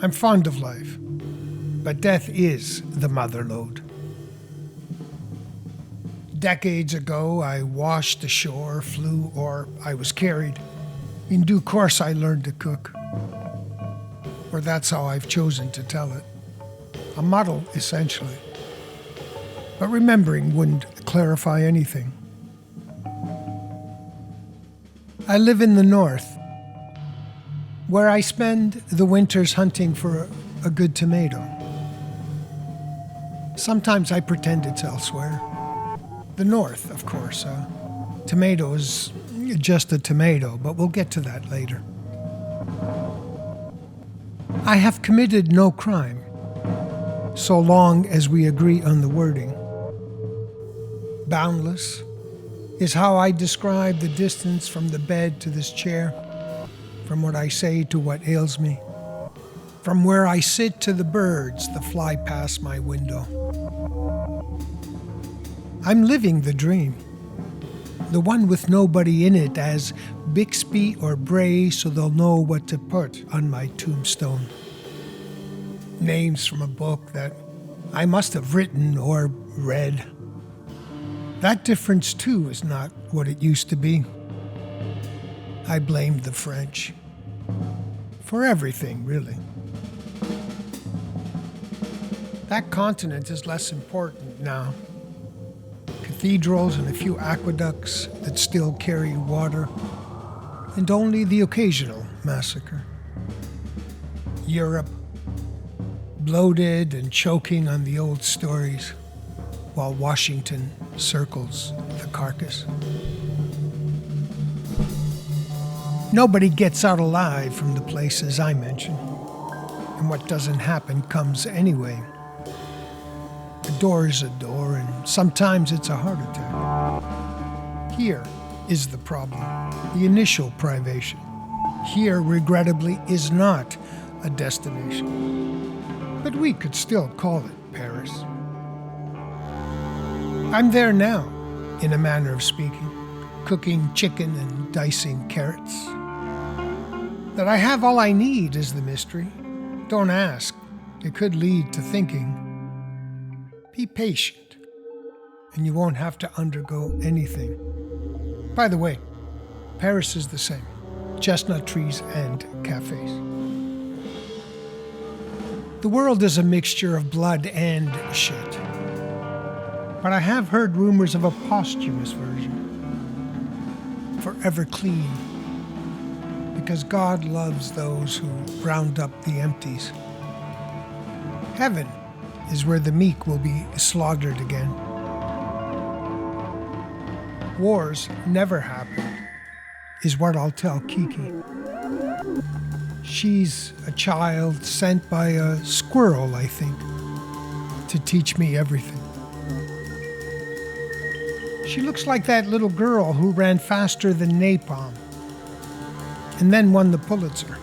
I'm fond of life, but death is the mother lode. Decades ago, I washed ashore, flew, or I was carried. In due course, I learned to cook. Or that's how I've chosen to tell it. A muddle, essentially. But remembering wouldn't clarify anything. I live in the north, where I spend the winters hunting for a good tomato. Sometimes I pretend it's elsewhere. The north, of course. Tomato is just a tomato, but we'll get to that later. I have committed no crime, so long as we agree on the wording. Boundless is how I describe the distance from the bed to this chair, from what I say to what ails me, from where I sit to the birds that fly past my window. I'm living the dream, the one with nobody in it as Bixby or Bray, so they'll know what to put on my tombstone. Names from a book that I must have written or read. That difference, too, is not what it used to be. I blamed the French. For everything, really. That continent is less important now. Cathedrals and a few aqueducts that still carry water, and only the occasional massacre. Europe, bloated and choking on the old stories, while Washington circles the carcass. Nobody gets out alive from the places I mention, and what doesn't happen comes anyway. A door is a door, and sometimes it's a heart attack. Here is the problem, the initial privation. Here, regrettably, is not a destination, but we could still call it Paris. I'm there now, in a manner of speaking, cooking chicken and dicing carrots. That I have all I need is the mystery. Don't ask. It could lead to thinking. Be patient, and you won't have to undergo anything. By the way, Paris is the same. Chestnut trees and cafes. The world is a mixture of blood and shit. But I have heard rumors of a posthumous version. Forever clean. Because God loves those who round up the empties. Heaven is where the meek will be slaughtered again. Wars never happen, is what I'll tell Kiki. She's a child sent by a squirrel, I think, to teach me everything. She looks like that little girl who ran faster than napalm and then won the Pulitzer.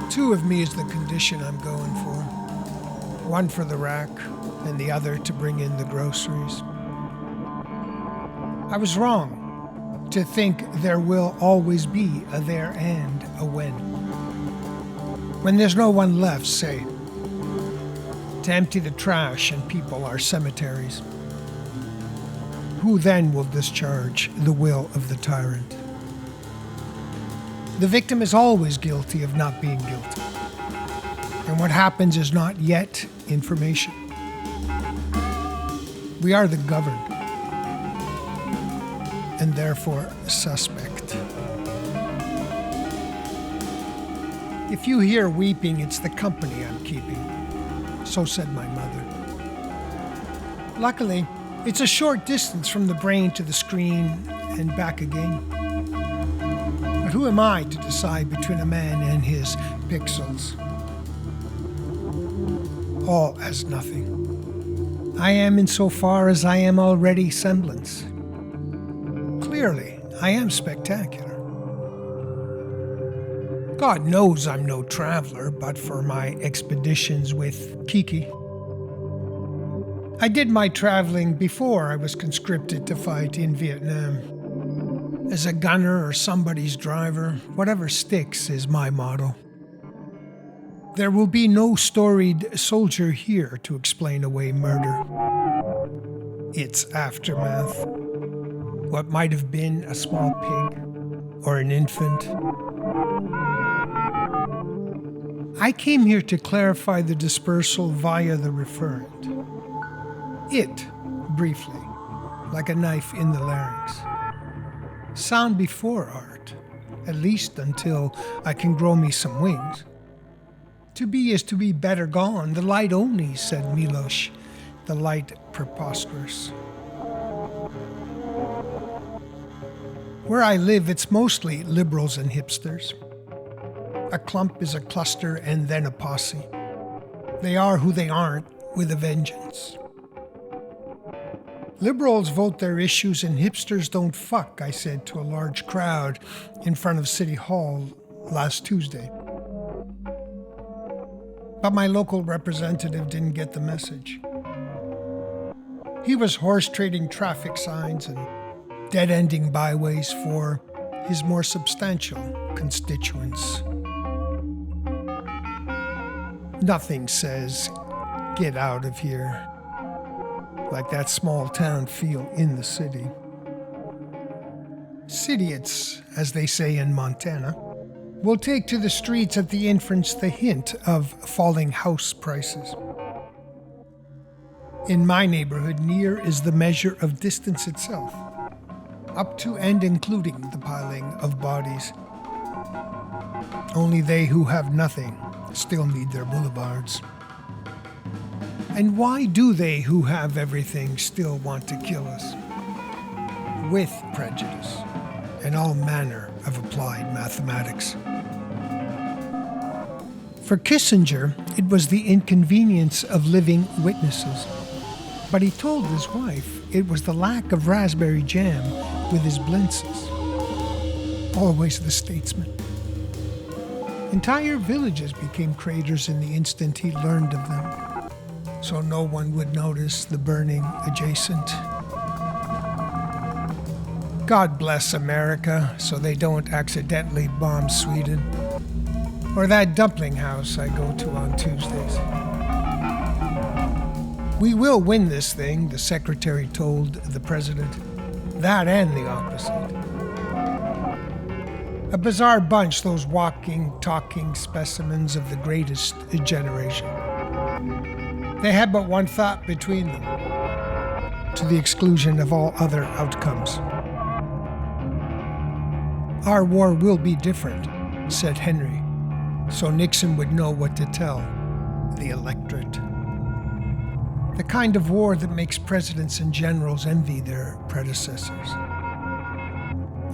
2 of me is the condition I'm going for. One for the rack, and the other to bring in the groceries. I was wrong to think there will always be a there and a when. When there's no one left, say, to empty the trash and people are cemeteries. Who then will discharge the will of the tyrant? The victim is always guilty of not being guilty. And what happens is not yet information. We are the governed, and therefore suspect. If you hear weeping, it's the company I'm keeping. So said my mother. Luckily, it's a short distance from the brain to the screen and back again. But who am I to decide between a man and his pixels? All as nothing. I am insofar as I am already semblance. Clearly, I am spectacular. God knows I'm no traveler, but for my expeditions with Kiki. I did my traveling before I was conscripted to fight in Vietnam. As a gunner or somebody's driver, whatever sticks is my motto. There will be no storied soldier here to explain away murder. Its aftermath. What might have been a small pig or an infant. I came here to clarify the dispersal via the referent. It, briefly, like a knife in the larynx. Sound before art, at least until I can grow me some wings. To be is to be better gone, the light only, said Milosh, the light preposterous. Where I live, it's mostly liberals and hipsters. A clump is a cluster and then a posse. They are who they aren't, with a vengeance. Liberals vote their issues and hipsters don't fuck, I said to a large crowd in front of City Hall last Tuesday. But my local representative didn't get the message. He was horse trading traffic signs and dead-ending byways for his more substantial constituents. Nothing says, get out of here, like that small town feel in the city. Idiots, as they say in Montana, will take to the streets at the inference the hint of falling house prices. In my neighborhood, near is the measure of distance itself, up to and including the piling of bodies. Only they who have nothing still need their boulevards. And why do they who have everything still want to kill us? With prejudice and all manner of applied mathematics. For Kissinger, it was the inconvenience of living witnesses. But he told his wife it was the lack of raspberry jam with his blintzes. Always the statesman. Entire villages became craters in the instant he learned of them, so no one would notice the burning adjacent. God bless America, so they don't accidentally bomb Sweden, or that dumpling house I go to on Tuesdays. We will win this thing, the secretary told the president. That and the opposite. A bizarre bunch, those walking, talking specimens of the greatest generation. They had but one thought between them, to the exclusion of all other outcomes. Our war will be different, said Henry, so Nixon would know what to tell the electorate. The kind of war that makes presidents and generals envy their predecessors.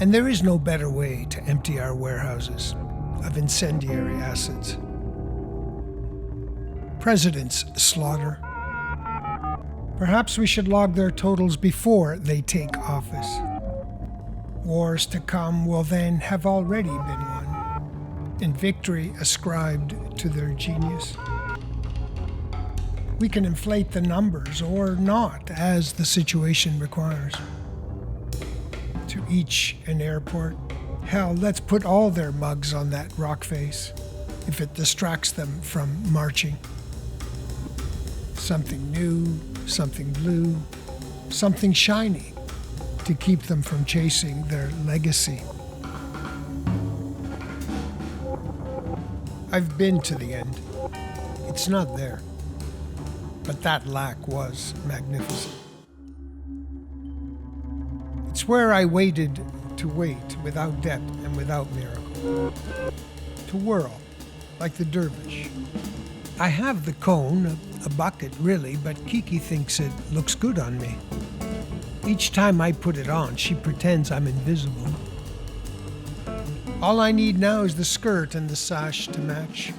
And there is no better way to empty our warehouses of incendiary acids. Presidents slaughter. Perhaps we should log their totals before they take office. Wars to come will then have already been won, in victory ascribed to their genius. We can inflate the numbers or not, as the situation requires. To each an airport. Hell, let's put all their mugs on that rock face, if it distracts them from marching. Something new, something blue, something shiny, to keep them from chasing their legacy. I've been to the end. It's not there. But that lack was magnificent. It's where I waited to wait without depth and without miracle. To whirl, like the dervish. I have the cone, a bucket really, but Kiki thinks it looks good on me. Each time I put it on, she pretends I'm invisible. All I need now is the skirt and the sash to match,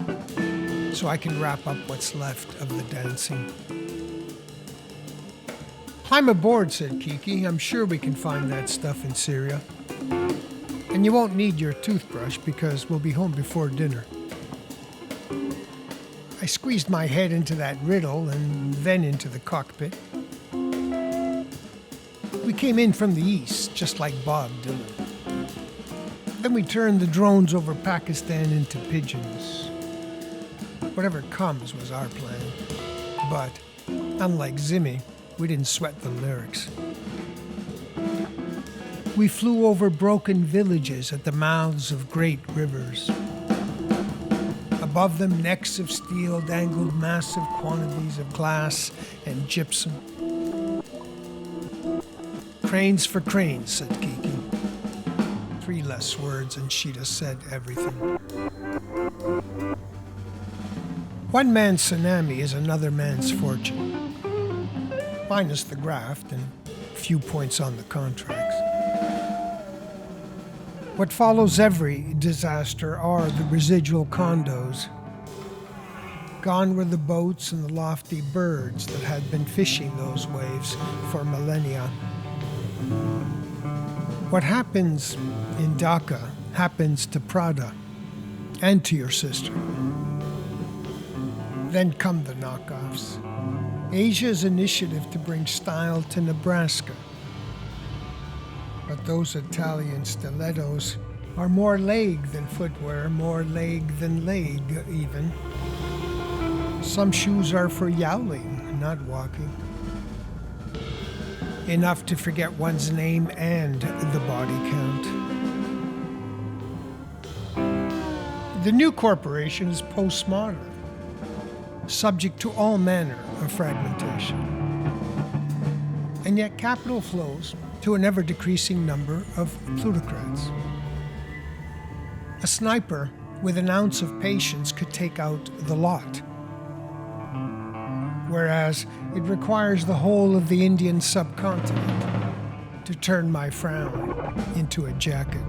so I can wrap up what's left of the dancing. Climb aboard, said Kiki. I'm sure we can find that stuff in Syria. And And you won't need your toothbrush because we'll be home before dinner. I squeezed my head into that riddle and then into the cockpit. We came in from the east, just like Bob Dylan. Then we turned the drones over Pakistan into pigeons. Whatever comes was our plan. But, unlike Zimmy, we didn't sweat the lyrics. We flew over broken villages at the mouths of great rivers. Above them, necks of steel dangled massive quantities of glass and gypsum. Cranes for cranes, said Kiki. 3 less words and she'd have said everything. One man's tsunami is another man's fortune. Minus the graft and few points on the contracts. What follows every disaster are the residual condos. Gone were the boats and the lofty birds that had been fishing those waves for millennia. What happens in Dhaka happens to Prada and to your sister. Then come the knockoffs. Asia's initiative to bring style to Nebraska. But those Italian stilettos are more leg than footwear, more leg than leg even. Some shoes are for yowling, not walking. Enough to forget one's name and the body count. The new corporation is postmodern, subject to all manner of fragmentation. And yet capital flows to an ever-decreasing number of plutocrats. A sniper with an ounce of patience could take out the lot, whereas it requires the whole of the Indian subcontinent to turn my frown into a jacket.